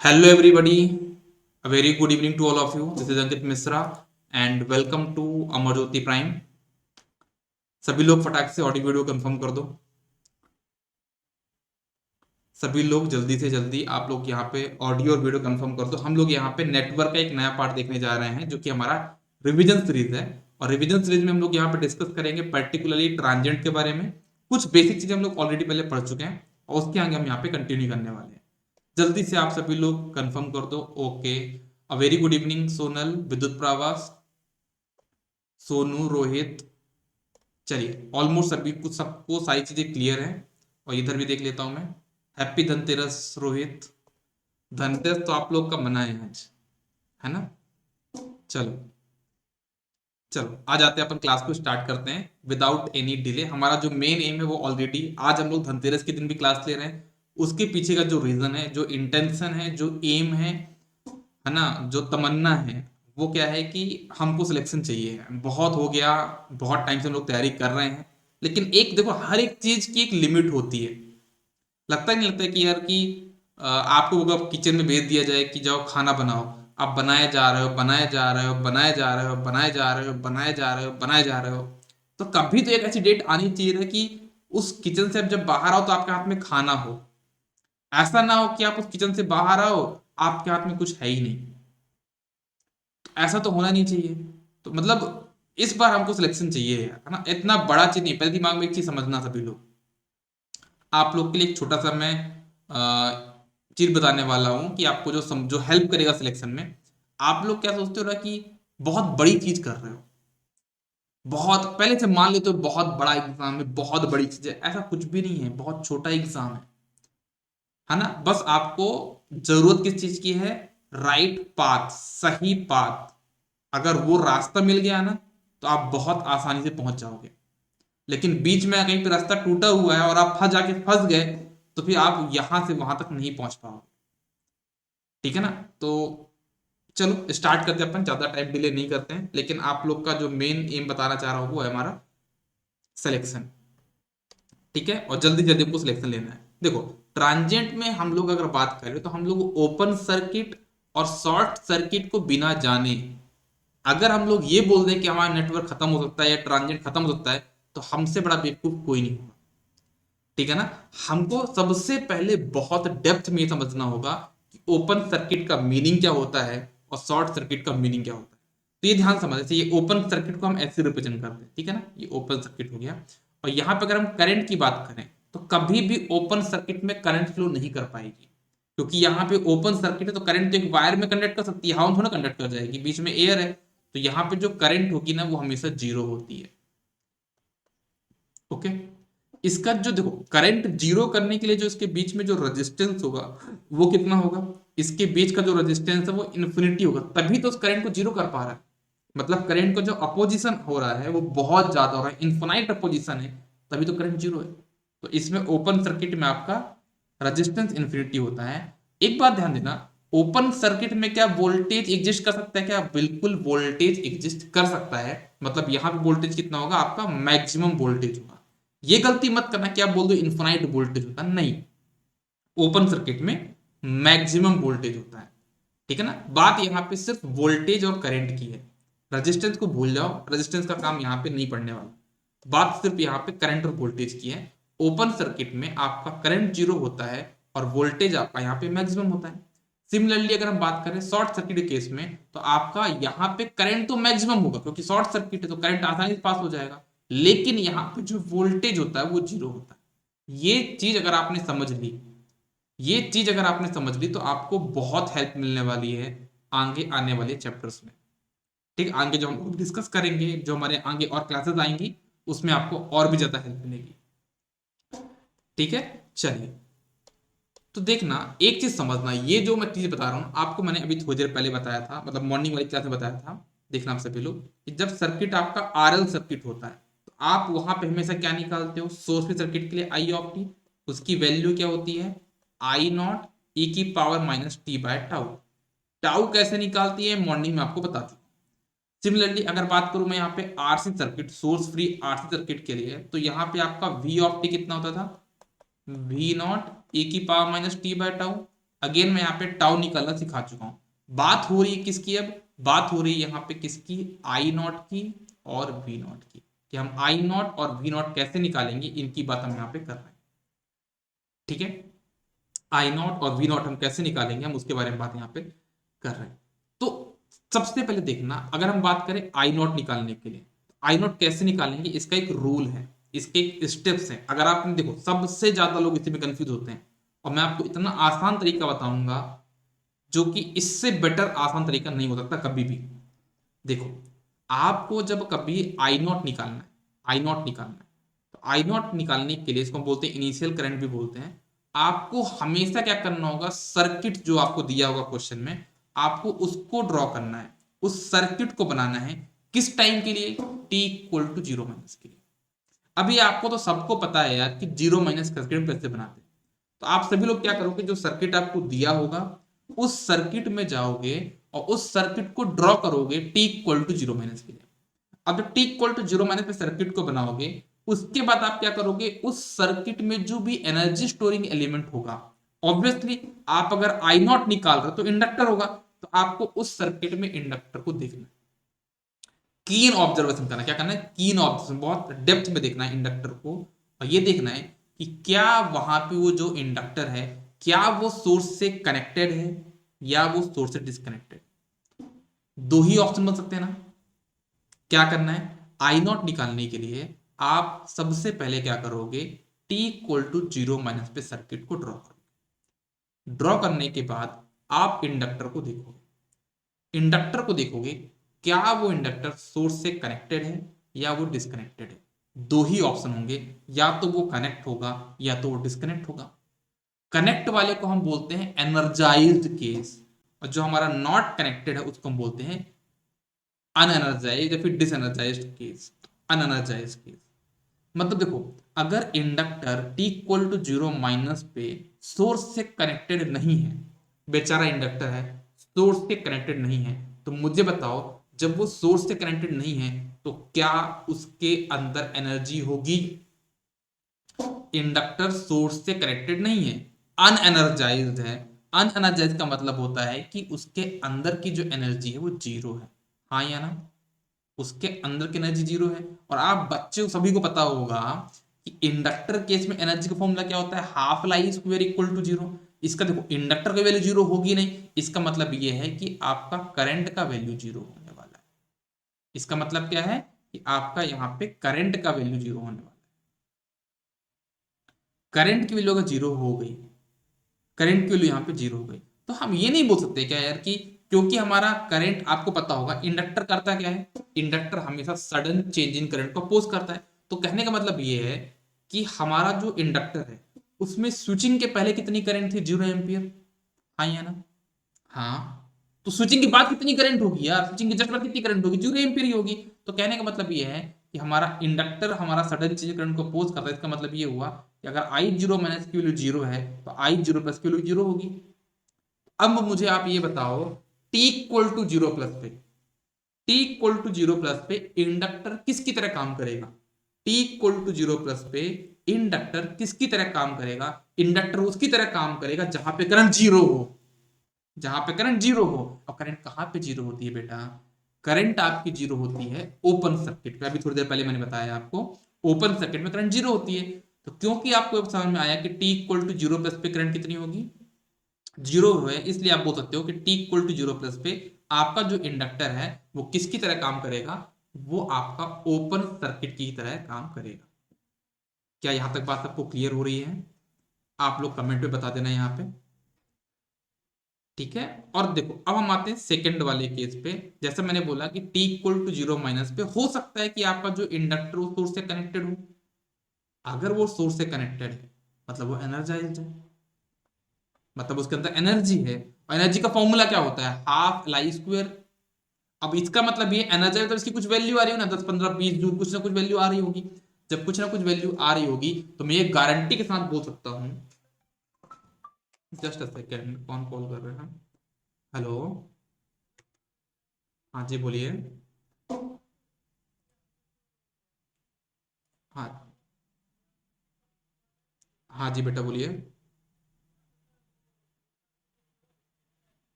Hello, everybody. A very good evening to all of you. This is Ankit Misra and welcome to Amarjyoti Prime. सभी लोग फटाक से audio video confirm कर दो। सभी लोग जल्दी से जल्दी आप लोग यहाँ पे ऑडियो और वीडियो कंफर्म कर दो। हम लोग यहाँ पे नेटवर्क का एक नया पार्ट देखने जा रहे हैं जो कि हमारा रिवीजन सीरीज है। और रिवीजन सीरीज में हम लोग यहाँ पे डिस्कस करेंगे पर्टिकुलरली ट्रांजिएंट के बारे में। कुछ बेसिक चीजें हम लोग ऑलरेडी पहले पढ़ चुके हैं और उसके आगे हम यहाँ पे कंटिन्यू करने वाले हैं। जल्दी से आप सभी लोग कंफर्म कर दो। Okay, a very good evening Sonal, विद्युत प्रवास, सोनू, रोहित। चलिए, ऑलमोस्ट सभी कुछ सबको सारी चीजें क्लियर है। और इधर भी देख लेता हूं मैं। हैप्पी धनतेरस रोहित। धनतेरस तो आप लोग का मना है आज, है ना? चलो चलो, आ जाते हैं, अपन क्लास को स्टार्ट करते हैं विदाउट एनी डिले। हमारा जो मेन एम है वो ऑलरेडी आज हम लोग धनतेरस के दिन भी क्लास ले रहे हैं। उसके पीछे का जो रीजन है, जो इंटेंशन है, जो एम है ना, जो तमन्ना है, वो क्या है कि हमको सिलेक्शन चाहिए। बहुत हो गया, बहुत टाइम से हम लोग तैयारी कर रहे हैं, लेकिन एक देखो, हर एक चीज की एक लिमिट होती है। लगता ही नहीं लगता है कि यार कि आपको अगर किचन में भेज दिया जाए कि जाओ खाना बनाओ, आप बनाए जा रहे हो, बनाए जा रहे हो, बनाए जा रहे हो, बनाए जा रहे हो, बनाए जा रहे हो, बनाए जा रहे हो, तो कभी तो एक ऐसी डेट आनी चाहिए था कि उस किचन से आप जब बाहर आओ तो आपके हाथ में खाना हो। ऐसा ना हो कि आप उस किचन से बाहर आओ, आपके हाथ में कुछ है ही नहीं। ऐसा तो होना नहीं चाहिए। तो मतलब इस बार हमको सिलेक्शन चाहिए, है ना? इतना बड़ा चीज नहीं, पहले दिमाग में एक चीज समझना सभी लोग। आप लोग के लिए एक छोटा सा मैं चीज बताने वाला हूं कि आपको जो हेल्प करेगा सिलेक्शन में। आप लोग क्या सोचते हो ना कि बहुत बड़ी चीज कर रहे हो, बहुत पहले से मान लेते हो बहुत बड़ा एग्जाम है, बहुत बड़ी चीज है। ऐसा कुछ भी नहीं है, बहुत छोटा एग्जाम है ना? बस आपको जरूरत किस चीज की है? राइट पाथ, सही पाथ। अगर वो रास्ता मिल गया ना, तो आप बहुत आसानी से पहुंच जाओगे। लेकिन बीच में कहीं पे रास्ता टूटा हुआ है और आप फंस जाके फंस गए, तो फिर आप यहां से वहां तक नहीं पहुंच पाओगे। ठीक है ना? तो चलो स्टार्ट करते हैं, अपन ज्यादा टाइम डिले नहीं करते हैं। लेकिन आप लोग का जो मेन एम बताना चाह रहा हूं वो है हमारा सिलेक्शन। ठीक है, और जल्दी जल्दी हमको सिलेक्शन लेना है। देखो, ट्रांजिएंट में हम लोग अगर बात करें तो हम लोग ओपन सर्किट और शॉर्ट सर्किट को बिना जाने, अगर हम लोग ये बोल दें कि हमारा नेटवर्क खत्म हो सकता है या ट्रांजिएंट खत्म हो सकता है, तो हमसे बड़ा बेवकूफ कोई नहीं होगा। ठीक है ना? हमको सबसे पहले बहुत डेप्थ में समझना होगा कि ओपन सर्किट का मीनिंग क्या होता है और शॉर्ट सर्किट का मीनिंग क्या होता है। तो ये ध्यान समझ, जैसे ये ओपन सर्किट को हम ऐसे रिप्रेजेंट करते हैं। ठीक है ना? ये ओपन सर्किट हो गया। और यहां पर अगर हम करंट की बात करें तो कभी भी ओपन सर्किट में करंट फ्लो नहीं कर पाएगी, क्योंकि यहाँ पे ओपन सर्किट है तो करंट तो एक वायर में कंडक्ट कर सकती है, हवा में थोड़ा कंडक्ट कर जाएगी, बीच में एयर है। तो यहाँ पे जो करंट होगी ना वो हमेशा जीरो होती है। ओके, इसका जो देखो, करंट जीरो करने के लिए जो इसके बीच में जो रेजिस्टेंस होगा वो कितना होगा? इसके बीच का जो रेजिस्टेंस है वो इन्फिनिटी होगा, तभी तो उस करंट को जीरो कर पा रहा है। मतलब करंट का जो अपोजिशन हो रहा है वो बहुत ज्यादा हो रहा है, इन्फिनाइट अपोजिशन है, तभी तो करंट जीरो है। तो इसमें ओपन सर्किट में आपका रेजिस्टेंस इन्फिनिटी होता है। एक बात ध्यान देना, ओपन सर्किट में क्या वोल्टेज एग्जिस्ट कर सकता है? क्या बिल्कुल वोल्टेज एग्जिस्ट कर सकता है। मतलब यहां पे वोल्टेज कितना होगा? आपका मैक्सिमम वोल्टेज होगा। ये गलती मत करना कि आप बोल दो इन्फिनाइट वोल्टेज होता है, नहीं। ओपन सर्किट में मैक्सिमम वोल्टेज होता है। ठीक है ना? बात यहां पे सिर्फ वोल्टेज और करंट की है। रेजिस्टेंस को भूल जाओ, रेजिस्टेंस का काम यहां पे नहीं पड़ने वाला। बात सिर्फ यहां पे करंट और वोल्टेज की है। ओपन सर्किट में आपका करंट जीरो होता है और वोल्टेज आपका यहां पे मैक्सिमम होता है। सिमिलरली अगर हम बात करें शॉर्ट सर्किट के केस में, तो आपका यहां पे करंट तो मैक्सिमम होगा, क्योंकि शॉर्ट सर्किट है तो करंट आसानी से पास हो जाएगा। लेकिन यहां पे जो वोल्टेज होता है वो जीरो होता है। ये चीज अगर आपने समझ ली, ये चीज अगर आपने समझ ली, तो आपको बहुत हेल्प मिलने वाली है आगे आने वाले चैप्टर्स में। ठीक, आगे जो हम डिस्कस करेंगे, जो हमारे आगे और क्लासेस आएंगी, उसमें आपको और भी ज्यादा हेल्प मिलेगी। ठीक है, चलिए। तो देखना, एक चीज समझना, ये जो मैं चीज बता रहा हूं आपको, मैंने अभी थोड़ी देर पहले बताया था, मतलब मॉर्निंग वाली क्लास में बताया था। देखना आप सभी लोग कि जब सर्किट आपका आरएल सर्किट होता है, तो आप वहां पे हमेशा क्या निकालते हो? सोर्स फ्री सर्किट के लिए आई ऑफ टी, उसकी वैल्यू क्या होती है? आई नॉट ई की power minus T by tau. Tau कैसे निकालती है मॉर्निंग में आपको बता चुका। सिमिलरली अगर बात करूं मैं यहाँ पे RC circuit, source free RC circuit के लिए, तो यहाँ पे आपका वी ऑफ टी कितना होता था? वी नॉट ए की power minus T by tau. Again मैं यहाँ पे टाउ निकालना सिखा चुका हूँ। बात हो रही है किसकी, अब बात हो रही है यहाँ पे किसकी, आई नॉट की और वी नॉट की, कि हम आई नॉट और वी नॉट कैसे निकालेंगे, इनकी बात हम यहाँ पे कर रहे हैं। ठीक है, आई नॉट और वी नॉट हम कैसे निकालेंगे, हम उसके बारे में बात यहाँ पे कर रहे हैं। तो सबसे पहले देखना, अगर हम बात करें आई नॉट निकालने के लिए, आई नॉट कैसे निकालेंगे, इसका एक रूल है, इसके एक स्टेप्स हैं। अगर आपने देखो, सबसे ज्यादा लोग इसी में कंफ्यूज होते हैं, और मैं आपको इतना आसान तरीका बताऊंगा जो कि इससे बेटर आसान तरीका नहीं हो सकता कभी भी। देखो, आपको जब कभी आई नॉट निकालना है, आई नॉट निकालना है, तो आई नॉट निकालने के लिए, इसको हम बोलते हैं इनिशियल करंट भी बोलते हैं, आपको हमेशा क्या करना होगा, सर्किट जो आपको दिया होगा क्वेश्चन में, आपको उसको ड्रॉ करना है, उस सर्किट को बनाना है। किस टाइम के लिए, T equal to zero minus के लिए। अभी आपको तो सबको पता है यार कि जीरो माइनस सर्किट कैसे बनाते हैं। तो आप सभी लोग क्या करोगे, जो सर्किट आपको दिया होगा उस सर्किट में जाओगे और उस सर्किट को ड्रॉ करोगे T equal to zero minus के लिए। अब जब T equal to zero minus पे सर्किट को बनाओगे, उसके बाद आप क्या करोगे, उस सर्किट में जो भी एनर्जी स्टोरिंग एलिमेंट होगा, ऑब्वियसली आप अगर आई नॉट निकाल रहे हो तो इंडक्टर होगा, तो आपको उस सर्किट में इंडक्टर को देखना, कीन ऑब्जर्वेशन करना, क्या करना है, कीन ऑब्जर्वेशन, बहुत डेप्थ में देखना है इंडक्टर को, और ये देखना है कि क्या वहां पे वो जो इंडक्टर है, क्या वो सोर्स से कनेक्टेड है या वो सोर्स से डिस्कनेक्टेड। दो ही ऑप्शन बन सकते हैं ना। क्या करना है, आई नॉट निकालने के लिए आप सबसे पहले क्या करोगे, T equal to zero minus पे सर्किट को ड्रॉ करोगे। ड्रॉ करने के बाद आप इंडक्टर को देखोगे, इंडक्टर को देखोगे, क्या वो इंडक्टर सोर्स से कनेक्टेड है या वो डिस्कनेक्टेड है। दो ही ऑप्शन होंगे, या तो वो कनेक्ट होगा या तो वो डिस्कनेक्ट होगा। कनेक्ट वाले को हम बोलते हैं एनर्जाइज्ड केस, और जो हमारा नॉट कनेक्टेड है उसको हम बोलते हैं अनएनर्जाइज्ड या फिर डिसएनर्जाइज्ड केस, अनएनर्जाइज्ड केस। मतलब देखो, अगर inductor T equal to zero minus पे सोर्स से कनेक्टेड नहीं है, बेचारा इंडक्टर है, सोर्स से कनेक्टेड नहीं है, तो मुझे बताओ, जब वो सोर्स से कनेक्टेड नहीं है तो क्या उसके अंदर एनर्जी होगी। इंडक्टर सोर्स से कनेक्टेड नहीं है, अनएनर्जाइज्ड है। अनएनर्जाइज्ड का मतलब होता है कि उसके अंदर की जो एनर्जी है वो जीरो है, हाँ या ना, उसके अंदर की एनर्जी जीरो है। और आप बच्चे सभी को पता होगा कि इंडक्टर केस में एनर्जी का फॉर्मूला क्या होता है, half L I square equal to zero. इसका देखो, इंडक्टर का वैल्यू जीरो होगी नहीं, इसका मतलब ये है कि आपका करंट का वैल्यू जीरो होने वाला है। इसका मतलब क्या है कि आपका यहाँ पे करंट का वैल्यू जीरो होने वाला है। करंट की वैल्यू अगर जीरो हो गई, करंट की वैल्यू यहाँ पे जीरो हो गई, तो हम ये नहीं बोल सकते क्या यार कि क्योंकि हमारा करंट, आपको पता होगा इंडक्टर करता क्या है, इंडक्टर हमेशा सडन चेंज इन करंट को अपोज करता है। तो कहने का मतलब ये है कि हमारा जो इंडक्टर है उसमें स्विचिंग के पहले कितनी करंट थी, 0 एम्पियर, हाँ या ना, हाँ। तो स्विचिंग के बाद कितनी करंट होगी यार, स्विचिंग के जस्ट बाद कितनी करंट होगी, 0 एम्पियर ही होगी। तो कहने का मतलब ये है कि हमारा इंडक्टर हमारा सडन चेंज करंट को अपोज करता है। इसका मतलब ये हुआ कि अगर आई जीरो माइनस की वैल्यू जीरो है तो आई जीरो प्लस की वैल्यू जीरो होगी। अब मुझे आप ये बताओ, T equal to zero plus पे, T equal to zero plus पे इंडक्टर किसकी तरह काम करेगा, T equal to zero plus पे इंडक्टर किसकी तरह काम करेगा, इंडक्टर उसकी तरह काम करेगा जहां पे करंट जीरो हो, जहां पे करंट जीरो हो। और करंट कहां पे जीरो होती है बेटा, करंट आपकी जीरो होती है ओपन सर्किट पे। अभी थोड़ी देर पहले मैंने बताया आपको, ओपन सर्किट में करंट जीरो होती है। तो क्योंकि आपको समझ में आया कि T equal to zero plus पे करंट कितनी होगी, जीरो है, इसलिए आप बोल सकते हो कि T equal to zero plus पे आपका जो इंडक्टर है वो किसकी तरह काम करेगा, वो आपका ओपन सर्किट की तरह काम करेगा। क्या यहां तक बात आपको क्लियर हो रही है, आप लोग कमेंट पे बता देना यहाँ पे। ठीक है, और देखो अब हम आते हैं सेकंड वाले केस पे। जैसे मैंने बोला कि T equal to zero minus पे हो सकता है कि आपका जो इंडक्टर वो सोर्स से कनेक्टेड हो। अगर वो सोर्स से कनेक्टेड है मतलब वो एनर्जाइज्ड है, मतलब उसके अंदर एनर्जी है। और एनर्जी का फॉर्मूला क्या होता है, हाफ एल आई स्क्वायर। अब इसका मतलब ये एनर्जाइज, तो इसकी कुछ वैल्यू आ रही हो ना, 10 15 20 जूल, कुछ ना कुछ वैल्यू आ रही होगी। जब कुछ ना कुछ वैल्यू आ रही होगी तो मैं ये गारंटी के साथ बोल सकता हूं, जस्ट अ सेकेंड, कौन कॉल कर रहे हैं, हेलो, हाँ जी बोलिए, हाँ, हाँ जी बेटा बोलिए।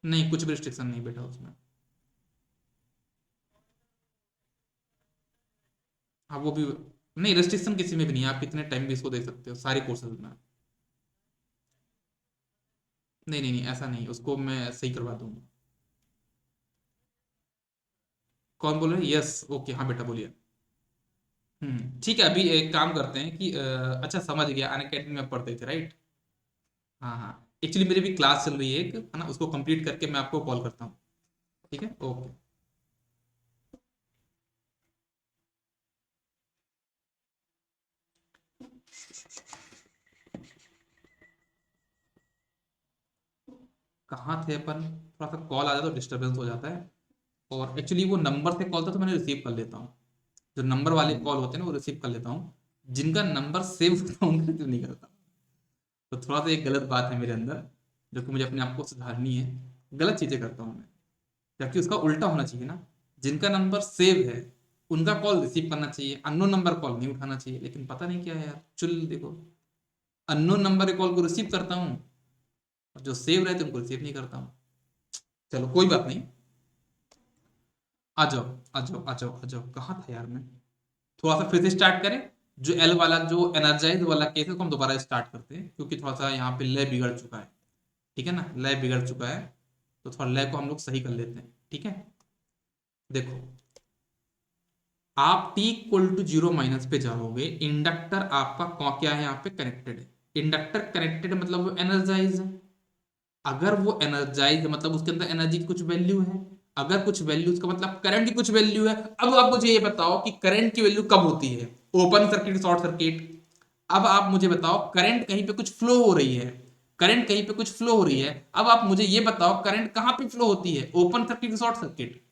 नहीं, कुछ भी रिस्ट्रिक्शन नहीं बेटा उसमें। हाँ वो भी नहीं, रेस्ट्रिक्शन किसी में भी नहीं है, आप कितने टाइम भी इसको दे सकते हो सारे कोर्सेज में। नहीं नहीं नहीं, ऐसा नहीं, उसको मैं सही करवा दूंगा। कौन बोल रहे हैं? यस, ओके, हाँ बेटा बोलिए। ठीक है, अभी एक काम करते हैं कि अच्छा समझ गया, अनअकैडमी में पढ़ते थे राइट? हाँ हाँ, एक्चुअली मेरी भी क्लास चल रही है एक, है ना, उसको कंप्लीट करके मैं आपको कॉल करता हूँ। ठीक है, ओके। कहाँ थे अपन? थोड़ा सा कॉल आ जाता तो डिस्टरबेंस हो जाता है, और एक्चुअली वो नंबर से कॉल था तो मैंने रिसीव कर लेता हूँ। जो नंबर वाले कॉल होते हैं ना वो रिसीव कर लेता हूँ, जिनका नंबर सेव होता है उनका रिसीव नहीं करता। तो थोड़ा सा एक गलत बात है मेरे अंदर, जो कि मुझे अपने आप को सुधारनी है। गलत चीजें करता हूँ मैं, जबकि उसका उल्टा होना चाहिए ना। जिनका नंबर सेव है उनका कॉल रिसीव करना चाहिए, अननोन नंबर कॉल नहीं उठाना चाहिए, लेकिन पता नहीं क्या है यार, चुल देखो, अननोन नंबर के कॉल को रिसीव करता हूँ और जो सेव रहते हैं उनको रिसीव नहीं करता हूँ। चलो कोई बात नहीं, आ जाओ आ जाओ आ जाओ आ जाओ, कहाँ था यार मैं? थोड़ा सा फिर से स्टार्ट करें। जो एल वाला, जो एनर्जाइज वाला केस है, उसको हम दोबारा स्टार्ट करते हैं, क्योंकि थोड़ा सा यहाँ पे लय बिगड़ चुका है। ठीक है ना, लय बिगड़ चुका है, तो थोड़ा लय को हम लोग सही कर लेते हैं। ठीक है, देखो, आप t equal to zero minus पे जाओगे, इंडक्टर आपका क्या है यहाँ पे कनेक्टेड है। इंडक्टर कनेक्टेड मतलब वो एनर्जाइज है। अगर वो एनर्जाइज मतलब उसके अंदर एनर्जी की कुछ वैल्यू है, अगर कुछ वैल्यू, उसका मतलब करंट की कुछ वैल्यू है। अब आप मुझे ये बताओ कि करंट की वैल्यू कब होती है? Open circuit, short circuit. अब आप मुझे बताओ, करंट कहीं पे कुछ फ्लो हो रही है, करंट कहीं पे कुछ फ्लो हो रही है। अब आप मुझे ये बताओ, करंट कहां पे फ्लो होती है, open circuit, short circuit?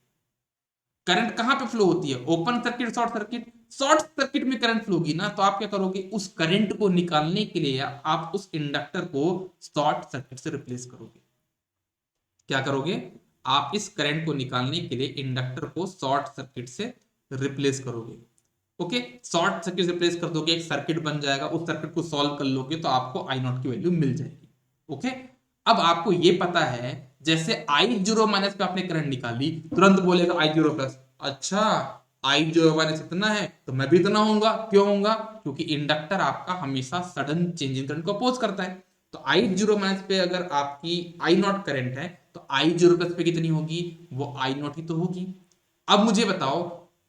Current कहां पे फ्लो होती है, open circuit, short circuit? Short circuit में करंट फ्लो होगी ना, तो आप क्या करोगे, उस करंट को निकालने के लिए आप उस इंडक्टर को शॉर्ट सर्किट से रिप्लेस करोगे। क्या करोगे? आप इस करंट को निकालने के लिए इंडक्टर को शॉर्ट सर्किट से रिप्लेस करोगे। ओके, शॉर्ट सर्किट से रिप्लेस कर दोगे, एक सर्किट बन जाएगा, उस सर्किट को सॉल्व कर लोगे तो आपको आई नॉट की वैल्यू मिल जाएगी। ओके, अब आपको ये पता है, जैसे आई जीरो माइनस पे आपने करंट निकाली, तुरंत बोलेगा आई जीरो प्लस। अच्छा, आई जीरो माइनस इतना है तो मैं भी इतना होऊंगा, क्यों होऊंगा? क्योंकि इंडक्टर आपका हमेशा सडन चेंज इन करंट को अपोज करता है। तो आई जीरो माइनस पे अगर आपकी आई नॉट करंट है, तो आई जीरो प्लस पे कितनी होगी? वो आई नॉट ही तो होगी। अब मुझे बताओ,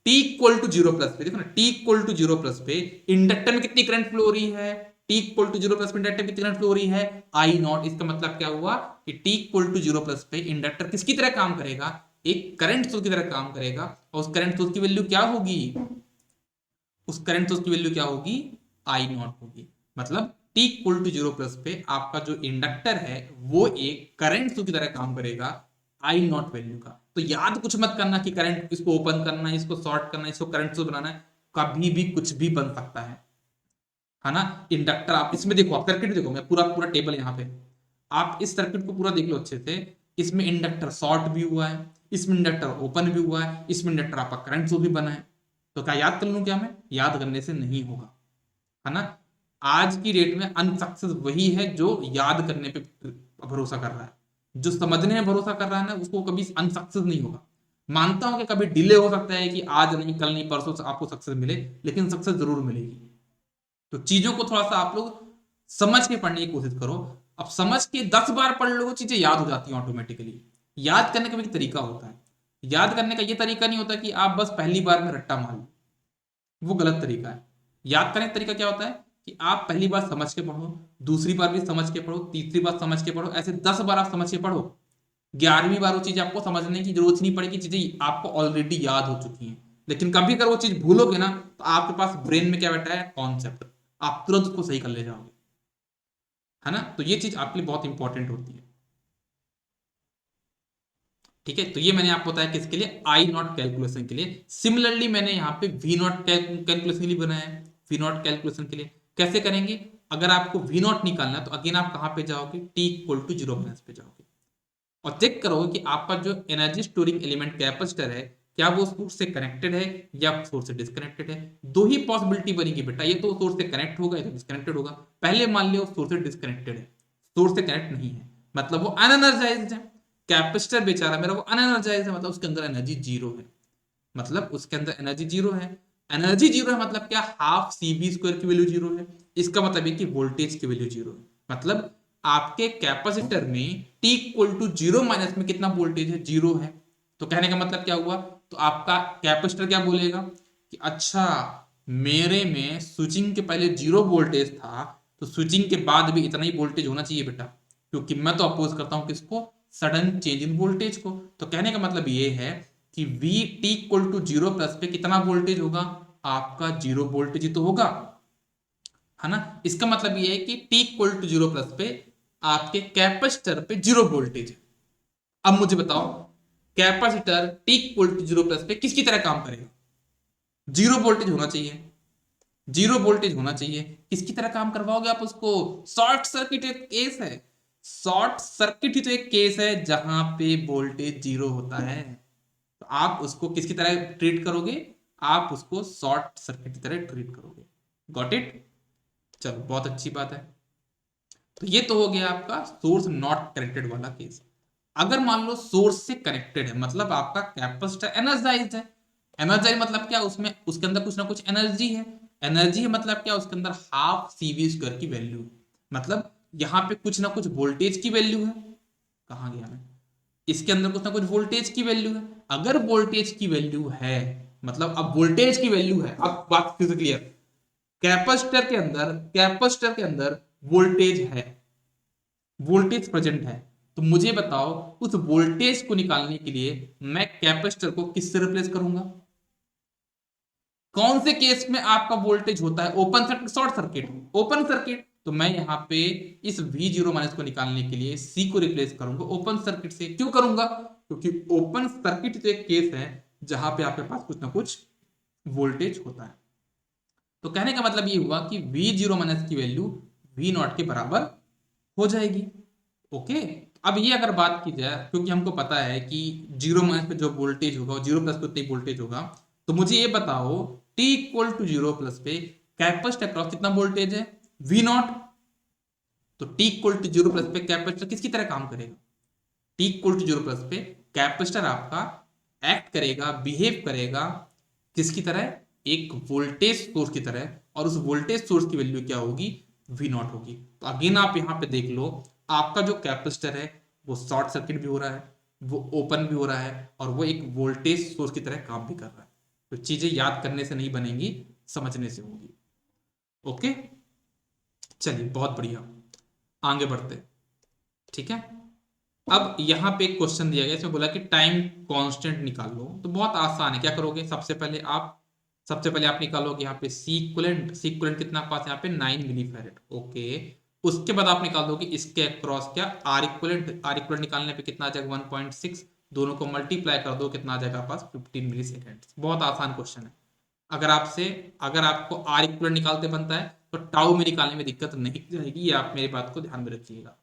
T equal to zero plus पे, देखो ना, T equal to zero plus पे इंडक्टर में कितनी करंट फ्लो हो रही है? T equal to zero plus पे इंडक्टर में कितनी करंट फ्लो हो रही है? I naught. इसका मतलब क्या हुआ कि T equal to zero plus पे इंडक्टर किसकी तरह काम करेगा? एक करंट सोर्स की तरह काम करेगा, और उस करंट सोर्स की वैल्यू क्या होगी? उस करंट सोर्स की वैल्यू क्या होगी? आई नॉट होगी। मतलब T equal to zero plus पे आपका जो इंडक्टर है वो एक करंट सोर्स की तरह काम करेगा, आई नॉट वैल्यू का। तो याद कुछ मत करना कि करंट, इसको ओपन करना है, इसको शॉर्ट करना है, इसको करंट सोर्स बनाना है। कभी भी कुछ भी बन सकता है ना। इंडक्टर, आप इसमें देखो, आप सर्किट देखो, मैं पूरा पूरा टेबल यहाँ पे, आप इस सर्किट को पूरा देख लो अच्छे से। इसमें इंडक्टर शॉर्ट भी हुआ है, इसमें इंडक्टर ओपन भी हुआ है, इसमें इंडक्टर आपका करंट सोर्स भी बना है। तो क्या याद कर लूं क्या मैं? याद करने से नहीं होगा, है ना। आज की डेट में अनसक्सेस वही है जो याद करने पे भरोसा कर रहा है। जो समझने में भरोसा कर रहा है ना, उसको कभी अनसक्सेस नहीं होगा। मानता हूं कि कभी डिले हो सकता है, कि आज नहीं, कल नहीं, परसों से आपको सक्सेस मिले, लेकिन सक्सेस जरूर मिलेगी। तो चीजों को थोड़ा सा आप लोग समझ के पढ़ने की कोशिश करो। अब समझ के 10 बार पढ़ लो, चीजें याद हो जाती हैं ऑटोमेटिकली। याद करने का भी एक तरीका होता है। याद करने का ये तरीका नहीं होता कि आप बस पहली बार में रट्टा मार लो, वो गलत तरीका है। याद करने का तरीका क्या होता है कि आप पहली बार समझ के पढ़ो, दूसरी बार भी समझ के पढ़ो, तीसरी बार समझ के पढ़ो, ऐसे 10 बार आप समझ के पढ़ो। 11वीं बार वो चीज आपको समझने की जरूरत नहीं पड़ेगी, चीजें आपको ऑलरेडी याद हो चुकी हैं। लेकिन कभी अगर वो चीज भूलोगे ना, तो आपके पास ब्रेन में क्या बैठा है, कॉन्सेप्ट, आप तुरंत उसको सही कर ले जाओगे, है ना। तो ये चीज आपके लिए बहुत इंपॉर्टेंट होती है। ठीक है, तो ये मैंने आपको बताया किसके लिए, आई नॉट कैलकुलेशन के लिए। सिमिलरली मैंने यहाँ पे वी नॉट कैलकुलेशन के लिए बनाया है। वी नॉट कैलकुलेशन के लिए कैसे करेंगे? अगर आपको वी नॉट निकालना है तो अगेन आप कहां पे जाओगे, T equal to zero minus पे जाओगे, और चेक करोगे कि आपका जो एनर्जी स्टोरिंग एलिमेंट कैपेसिटर है, क्या वो सोर्स से कनेक्टेड है या सोर्स से डिस्कनेक्टेड है। दो ही पॉसिबिलिटी बनेगी बेटा, ये तो सोर्स से कनेक्ट होगा या तो डिस्कनेक्टेड होगा। पहले मान लियो सोर्स से डिस्कनेक्टेड है, सोर्स से कनेक्ट नहीं है, मतलब वो अनएनर्जाइज्ड है। कैपेसिटर बेचारा मेरा वो अनएनर्जाइज है, मतलब उसके अंदर एनर्जी जीरो है, मतलब उसके अंदर एनर्जी जीरो है। एनर्जी जीरो है मतलब क्या, हाफ सी बी स्क्वायर की वैल्यू जीरो है। इसका मतलब है कि वोल्टेज की वैल्यू जीरो है, मतलब आपके कैपेसिटर में T equal to zero minus में कितना वोल्टेज है, जीरो है। तो कहने का मतलब क्या हुआ, तो आपका कैपेसिटर क्या बोलेगा कि अच्छा मेरे में स्विचिंग के पहले जीरो वोल्टेज था, तो स्विचिंग के बाद भी इतना ही वोल्टेज होना चाहिए बेटा, क्योंकि मैं तो अपोज करता हूं किसको, सडन चेंज इन वोल्टेज को। तो कहने का मतलब ये है कि V T equal to zero plus पे कितना वोल्टेज होगा, आपका जीरो वोल्टेज ही तो होगा, है ना। इसका मतलब ये है कि T equal to zero plus पे आपके कैपेसिटर पे जीरो वोल्टेज है। अब मुझे बताओ capacitor T equal to zero plus पे किसकी तरह काम करेगा, जीरो वोल्टेज होना चाहिए, जीरो वोल्टेज होना चाहिए, किसकी तरह काम करवाओगे आप उसको, शॉर्ट सर्किट एक केस है, शॉर्ट सर्किट ही तो एक केस है जहां पे वोल्टेज जीरो होता है। तो आप उसको किसकी तरह ट्रीट करोगे, आप उसको शॉर्ट सर्किट की तरह ट्रीट करोगे। गॉट इट, चलो बहुत अच्छी बात है। तो ये तो हो गया आपका सोर्स नॉट कनेक्टेड वाला केस। अगर मान लो सोर्स से कनेक्टेड है, मतलब आपका कैपेसिटर एनर्जाइज्ड है, एनर्जाइज मतलब क्या, उसमें उसके अंदर कुछ ना कुछ एनर्जी है, एनर्जी है मतलब क्या, उसके अंदर हाफ सी वी स्क्वायर की वैल्यू है, मतलब यहां पे कुछ ना कुछ वोल्टेज की वैल्यू है। कहां गया मैं, इसके अंदर कुछ ना कुछ वोल्टेज की वैल्यू है। अगर वोल्टेज की वैल्यू है, मतलब अब वोल्टेज की वैल्यू है, अब बात फिर से क्लियर, कैपेसिटर के अंदर वोल्टेज है, वोल्टेज प्रेजेंट है। तो मुझे बताओ उस वोल्टेज को निकालने के लिए मैं कैपेसिटर को किससे रिप्लेस करूंगा, कौन से केस में आपका वोल्टेज होता है, open circuit short circuit, open circuit. तो मैं यहां पे इस V जीरो माइनस को निकालने के लिए C को रिप्लेस करूंगा ओपन सर्किट से। क्यों करूंगा, क्योंकि ओपन सर्किट तो एक केस है जहां पे आपके पास कुछ ना कुछ वोल्टेज होता है। तो कहने का मतलब ये हुआ कि V जीरो माइनस की वैल्यू V नॉट के बराबर हो जाएगी। ओके, अब ये अगर बात की जाए, क्योंकि हमको पता है कि जीरो माइनस पे जो वोल्टेज होगा जीरो प्लस पे उतनी वोल्टेज होगा, तो मुझे ये बताओ T equal to zero plus पे कैपेसिटर अक्रॉस कितना वोल्टेज है, वी नॉट। तो T equal to zero plus पे कैपेसिटर किसकी तरह काम करेगा, T equal to zero plus पे कैपेसिटर आपका एक्ट करेगा, बिहेव करेगा किसकी तरह, एक वोल्टेज सोर्स की तरह, और उस वोल्टेज सोर्स की वैल्यू क्या होगी, वी नॉट होगी। तो अगेन आप यहां पे देख लो, आपका जो कैपेसिटर है वो शॉर्ट सर्किट भी हो रहा है, वो ओपन भी हो रहा है, और वो एक वोल्टेज सोर्स की तरह काम भी कर रहा है। तो चीजें याद करने से नहीं बनेंगी, समझने से होगी। ओके, चलिए बहुत बढ़िया, आगे बढ़ते, ठीक है। अब यहां पे एक क्वेश्चन दिया गया, इसमें बोला कि टाइम कांस्टेंट निकाल लो। तो बहुत आसान है, क्या करोगे, सबसे पहले आप निकालोगे यहाँ पे सीक्वेंट, सीक्वेंट कितना पास यहाँ पे 9 मिली फैरेड। ओके, उसके बाद आप निकाल दोगे इसके अक्रॉस क्या, आर इक्वलेंट, आर इक्वलेंट निकालने पे कितना आ जाएगा 1.6, दोनों को मल्टीप्लाई कर दो कितना आ जाएगा पास 15 मिली सेकेंड। बहुत आसान क्वेश्चन है। अगर आपसे, अगर आपको आर इक्वलेंट निकालते बनता है तो टाउ में निकालने में दिक्कत नहीं जाएगी, ये आप मेरी बात को ध्यान में रखिएगा,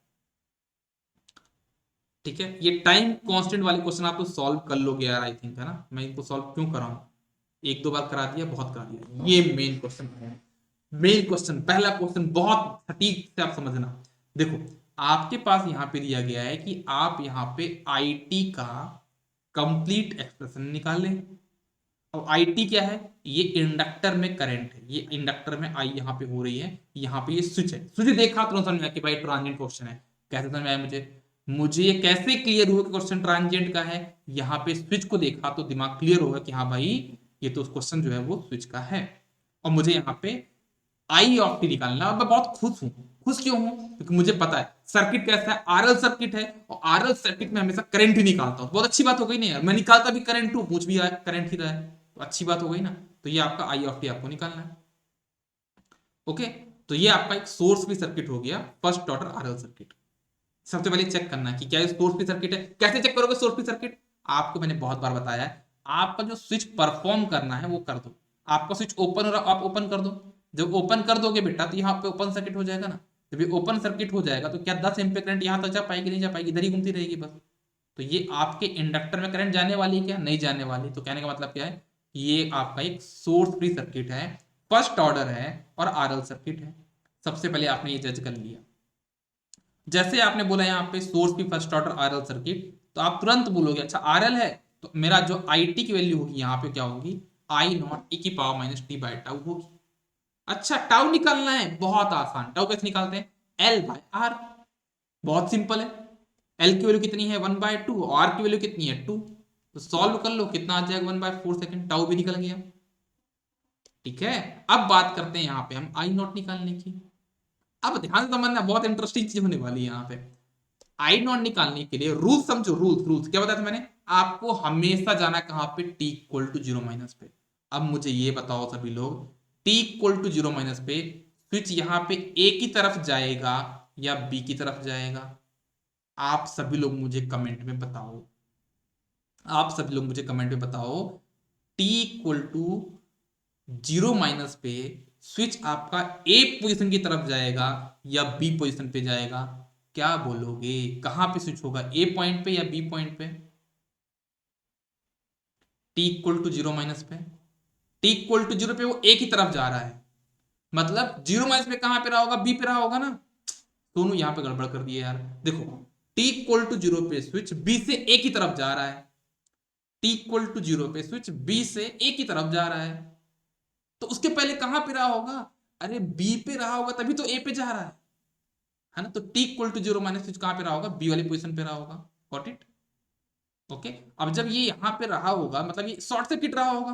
ठीक है। ये टाइम कांस्टेंट वाले क्वेश्चन आप तो सॉल्व कर लोगे यार, आई थिंक, है ना। मैं इनको सॉल्व क्यों कराऊं, एक दो बार करा दिया, बहुत करा दिया। ये मेन क्वेश्चन है, मेन क्वेश्चन, पहला क्वेश्चन बहुत सटीक से आप समझना। देखो आपके पास यहां पे दिया गया है कि आप यहां पे आईटी का कंप्लीट एक्सप्रेशन निकाल लें। अब आईटी क्या है, ये इंडक्टर में करंट है, ये इंडक्टर में आई यहां पे हो रही है, यहां पे ये स्विच है, स्विच देखा तो समझ में आया कि भाई ट्रांजिएंट क्वेश्चन है। कैसे समझ में आया मुझे, मुझे ये कैसे क्लियर हुआ कि क्वेश्चन ट्रांजिएंट का है, यहाँ पे स्विच को देखा तो दिमाग क्लियर होगा कि हाँ भाई ये तो क्वेश्चन जो है वो स्विच का है। और मुझे यहाँ पे आई ऑफ टी निकालना, और मैं बहुत खुश हूं। खुश क्यों हूं, क्योंकि मुझे पता है सर्किट कैसा है, आरएल सर्किट है, और आरएल सर्किट में हमेशा करंट ही निकालता हूं। बहुत अच्छी बात हो गई ना यार, मैं निकालता भी करंट हूं, पूछ भी करंट ही रहा है, तो अच्छी बात हो गई ना। तो ये आपका आई ऑफ टी आपको निकालना है। ओके, तो ये आपका एक सोर्स फ्री सर्किट हो गया, फर्स्ट ऑर्डर आरएल सर्किट। सबसे पहले चेक करना है कि क्या ये सोर्स फ्री सर्किट है। कैसे चेक करोगे सोर्स फ्री सर्किट, आपको मैंने बहुत बार बताया है, आपका जो स्विच परफॉर्म करना है वो कर दो। आपका स्विच ओपन हो रहा, आप ओपन कर दो। जब ओपन कर दोगे बेटा तो यहाँ पे ओपन सर्किट हो जाएगा ना। जब ये ओपन सर्किट हो जाएगा तो क्या 10 एम्पीयर करंट यहाँ तक जा पाएगी, नहीं जा पाएगी, इधर ही घूमती रहेगी बस। तो ये आपके इंडक्टर में करंट जाने वाली है क्या, नहीं जाने वाली। तो कहने का मतलब क्या है, ये आपका एक सोर्स फ्री सर्किट है, फर्स्ट ऑर्डर है, और आरएल सर्किट है। सबसे पहले आपने ये जज कर लिया। जैसे आपने बोला यहाँ पे सोर्स भी फर्स्ट ऑर्डर आरएल सर्किट, तो आप तुरंत बोलोगे अच्छा RL है, तो मेरा जो IT की वैल्यू होगी यहाँ पे क्या होगी, आई नॉट e की power minus T by tau होगी। अच्छा टाउ निकालना है, बहुत आसान, टाउ कैसे निकालते हैं, L/R, बहुत सिंपल है। L की वैल्यू कितनी है 1/2, और R की वैल्यू कितनी है 2, तो सॉल्व कर लो, कितना आ जाएगा 1/4 सेकेंड, टाउ भी निकल गया। ठीक है, अब बात करते हैं यहाँ पे हम आई नॉट निकालने की। अब ध्यान से समझना, बहुत इंटरेस्टिंग चीज होने वाली है यहाँ पे। आई नॉट निकालने के लिए रूल समझो, रूल्स क्या बताया था मैंने, आपको हमेशा जाना है कहां पे, T equal to zero minus पे। अब मुझे ये बताओ सभी लोग, T equal to zero minus पे स्विच यहां पे ए की तरफ जाएगा या बी की तरफ जाएगा, आप सभी लोग मुझे कमेंट में बताओ, आप सभी लोग मुझे कमेंट में बताओ। T equal to zero minus पे स्विच आपका ए पोजीशन की तरफ जाएगा या बी पोजीशन पे जाएगा, क्या बोलोगे, कहां पे स्विच होगा, ए पॉइंट पे या बी पॉइंट पे, T equal to zero minus पे, टी इक्वल टू जीरो पे वो ए की तरफ जा रहा है, मतलब जीरो माइनस पे कहां पे रहा होगा, बी पे रहा होगा ना। दोनों यहां पे गड़बड़ कर दिए यार, देखो टी इक्वल टू जीरो पे स्विच बी से ए की तरफ जा रहा है, टी इक्वल टू जीरो पे स्विच बी से ए की तरफ जा रहा है, तो उसके पहले कहां पे रहा होगा, अरे बी पे रहा होगा तभी तो ए पे जा रहा है ना, तो T equal to zero minus switch कहां पे रहा होगा, बी वाली पोजीशन पे रहा होगा। Got it, okay. अब जब ये यहां पे रहा होगा मतलब ये शॉर्ट सर्किट रहा होगा,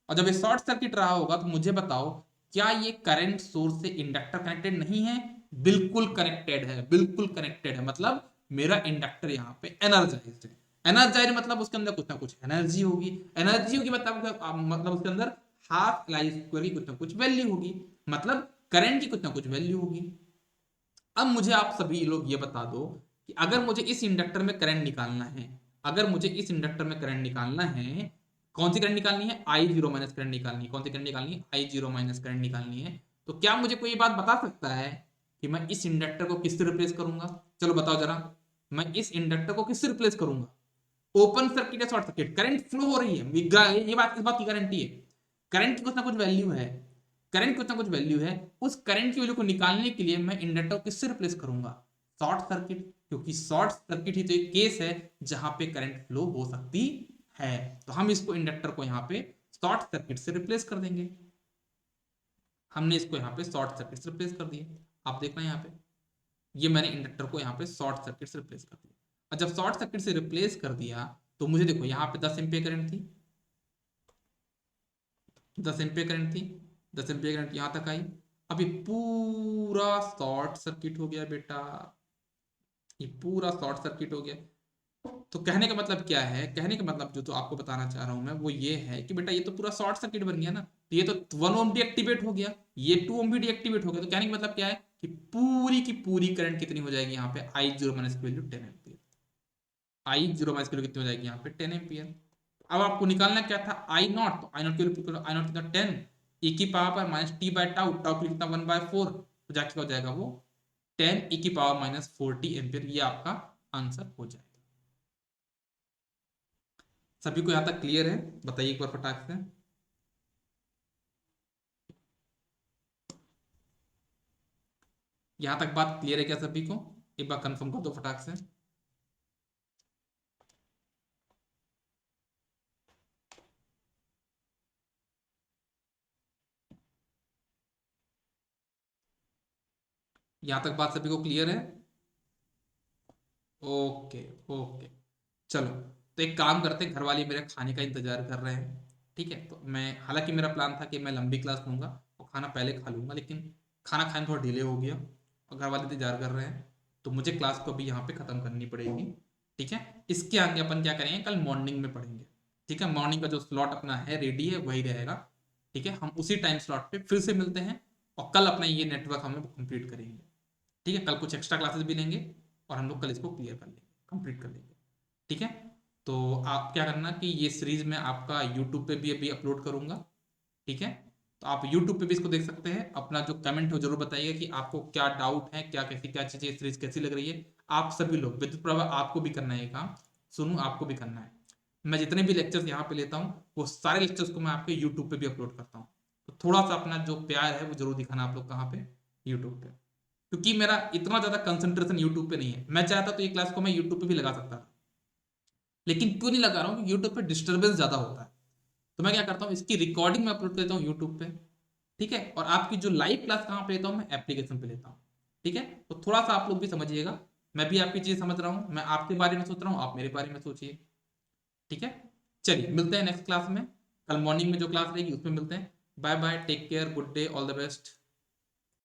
और जब ये शॉर्ट सर्किट रहा होगा तो मुझे बताओ, क्या ये करंट सोर्स से इंडक्टर कनेक्टेड नहीं है, बिल्कुल कनेक्टेड है, बिल्कुल कनेक्टेड है, मतलब मेरा इंडक्टर यहाँ पे एनर्जाइज्ड है। एनर्जाइज मतलब उसके अंदर कुछ ना कुछ एनर्जी होगी, एनर्जी होगी मतलब उसके अंदर हाफ एल आई स्क्वायर की कुछ ना कुछ वैल्यू होगी, मतलब करंट की कुछ ना कुछ वैल्यू होगी। अब मुझे आप सभी लोग ये बता दो कि अगर मुझे इस इंडक्टर में करंट निकालना है, अगर मुझे इस इंडक्टर में करंट निकालना है, कौन सी करंट निकालनी है, आई जीरो माइनस करंट निकालनी है, कौन सी करंट निकालनी है, आई जीरो माइनस करंट निकालनी है, तो क्या मुझे कोई बात बता सकता है कि मैं इस इंडक्टर को किससे रिप्लेस करूंगा, चलो बताओ जरा, मैं इस इंडक्टर को किससे रिप्लेस करूंगा, ओपन सर्किट या शॉर्ट सर्किट, करंट फ्लो हो रही है, ये बात इस बात की गारंटी है, करंट की कुछ ना कुछ वैल्यू है, करंट कुछ ना कुछ वैल्यू है, उस करंट की वैल्यू को निकालने के लिए मैं इंडक्टर को किससे रिप्लेस करूंगा, शॉर्ट सर्किट, क्योंकि शॉर्ट सर्किट ही तो एक केस है जहां पे करंट फ्लो हो सकती है, तो हम इसको इंडक्टर को यहां पे शॉर्ट सर्किट से रिप्लेस कर देंगे, हमने इसको यहां पे शॉर्ट सर्किट से रिप्लेस कर दिया, आप देखना यहां पे, ये मैंने इंडक्टर को यहां पे शॉर्ट सर्किट से रिप्लेस कर दिया, और जब शॉर्ट सर्किट से रिप्लेस कर दिया तो मुझे देखो यहां पे 10 एम्पीयर करंट थी, 10 एम्पीयर करंट थी, 10 एम्पीयर करंट यहां तक आई, अभी पूरा शॉर्ट सर्किट हो गया बेटा, ये पूरा शॉर्ट सर्किट हो गया। तो कहने का मतलब क्या है, कहने का मतलब जो तो आपको बताना चाह रहा हूं मैं वो ये है कि बेटा ये तो पूरा शॉर्ट सर्किट बन गया ना, तो ये तो 1 ओम डीएक्टिवेट हो गया, ये 2 ओम भी डीएक्टिवेट हो गया, तो कहने का मतलब क्या है कि पूरी की पूरी करंट कितनी हो जाएगी यहाँ पे, आई जीरो माइनस की वैल्यू 10 एम्पीयर, आई जीरो माइनस की वैल्यू कितनी हो जाएगी यहाँ पे 10 एम्पीयर। अब आपको निकालना क्या था, आई नॉट, तो आई नॉट की वैल्यू, आई नॉट कितना 10, e की पावर पर minus T by tau, tau की कितना 1/4, तो जाके हो जाएगा वो 10 e की पावर माइनस 40 एम्पीयर, ये आपका आंसर हो जाएगा। सभी को यहां तक क्लियर है, बताइए एक बार फटाक से, यहां तक बात क्लियर है क्या सभी को, एक बार कंफर्म कर दो फटाक से। यहां तक बात सभी को क्लियर है, ओके, ओके, चलो, तो एक काम करते हैं, घर वाले मेरे खाने का इंतजार कर रहे हैं, ठीक है, तो मैं, हालांकि मेरा प्लान था कि मैं लंबी क्लास लूंगा और खाना पहले खा लूंगा, लेकिन खाना खाने में थोड़ा डिले हो गया और घर वाले इंतजार कर रहे हैं, तो मुझे क्लास को अभी यहाँ पे ख़त्म करनी पड़ेगी, ठीक है। इसके आगे अपन क्या करेंगे, कल मॉर्निंग में पढ़ेंगे, ठीक है, मॉर्निंग का जो स्लॉट अपना है रेडी है वही रहेगा, ठीक है, हम उसी टाइम स्लॉट पे फिर से मिलते हैं, और कल अपना ये नेटवर्क हम लोग कंप्लीट करेंगे, ठीक है, कल कुछ एक्स्ट्रा क्लासेस भी लेंगे और हम लोग कल इसको क्लियर कर लेंगे, कंप्लीट कर लेंगे, ठीक है। तो आप क्या करना कि ये सीरीज मैं आपका यूट्यूब पे भी अभी अपलोड करूंगा, ठीक है, तो आप यूट्यूब पे भी इसको देख सकते हैं, अपना जो कमेंट हो जरूर बताइएगा कि आपको क्या डाउट है, क्या कैसी क्या चीज़ें, सीरीज कैसी लग रही है, आप सभी लोग विद्युत प्रभा आपको भी करना है ये काम, सुनू आपको भी करना है, मैं जितने भी लेक्चर्स यहाँ पे लेता हूँ वो सारे लेक्चर्स को मैं आपके यूट्यूब पे भी अपलोड करता हूँ, तो थोड़ा सा अपना जो प्यार है वो जरूर दिखाना आप लोग कहाँ पे, यूट्यूब पे, क्योंकि मेरा इतना ज़्यादा कंसंट्रेशन यूट्यूब पे नहीं है, मैं चाहता तो ये क्लास को मैं यूट्यूब पे भी लगा सकता था, लेकिन क्यों नहीं लगा रहा हूँ? यूट्यूब पे डिस्टर्बेंस ज़्यादा होता है। तो मैं क्या करता हूँ, इसकी रिकॉर्डिंग में अपलोड करता हूँ यूट्यूब पे, ठीक है। और आपकी जो लाइव क्लास कहाँ पे लेता हूँ, मैं एप्लीकेशन पे लेता हूँ, ठीक है। तो थोड़ा सा आप लोग भी समझिएगा, मैं भी आपकी चीज़ समझ रहा हूँ, मैं आपके बारे में सोच रहा हूँ, आप मेरे बारे में सोचिए, ठीक है। चलिए मिलते हैं नेक्स्ट क्लास में, कल मॉर्निंग में जो क्लास रहेगी उसमें मिलते हैं। Bye bye, take care, good day, all the best.